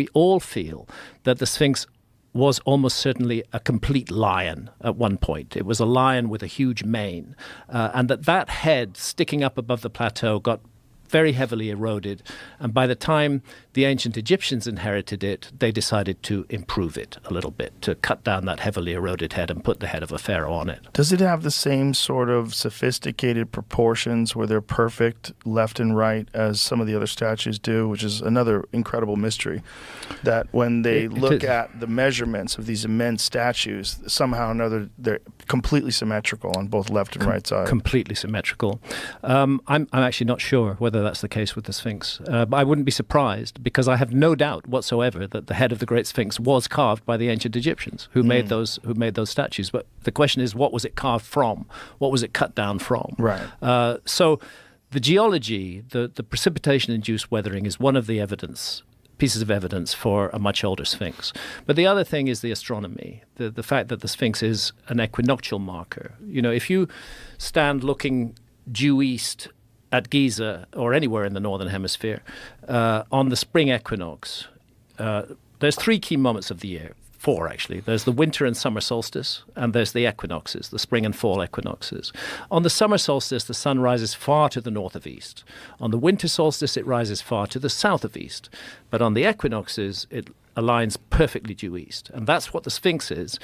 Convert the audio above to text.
We all feel that the Sphinx was almost certainly a complete lion at one point. It was a lion with a huge mane, and that head sticking up above the plateau got very heavily eroded. And by the time the ancient Egyptians inherited it, they decided to improve it a little bit, to cut down that heavily eroded head and put the head of a pharaoh on it. Does it have the same sort of sophisticated proportions where they're perfect left and right as some of the other statues do, which is another incredible mystery, that when they look at the measurements of these immense statues, somehow or another they're completely symmetrical on both left and right side? Completely symmetrical. I'm actually not sure whether that's the case with the Sphinx. But I wouldn't be surprised, because I have no doubt whatsoever that the head of the Great Sphinx was carved by the ancient Egyptians who made those statues. But the question is, what was it carved from? What was it cut down from? Right. So the geology, the precipitation-induced weathering is one of the pieces of evidence for a much older Sphinx. But the other thing is the astronomy, the fact that the Sphinx is an equinoctial marker. You know, if you stand looking due east at Giza or anywhere in the northern hemisphere on the spring equinox, there's 3 key moments of the year. 4, actually. There's the winter and summer solstice, and there's the equinoxes, the spring and fall equinoxes. On the summer solstice, the sun rises far to the north of east. On the winter solstice, it rises far to the south of east. But on the equinoxes, it aligns perfectly due east. And that's what the Sphinx is.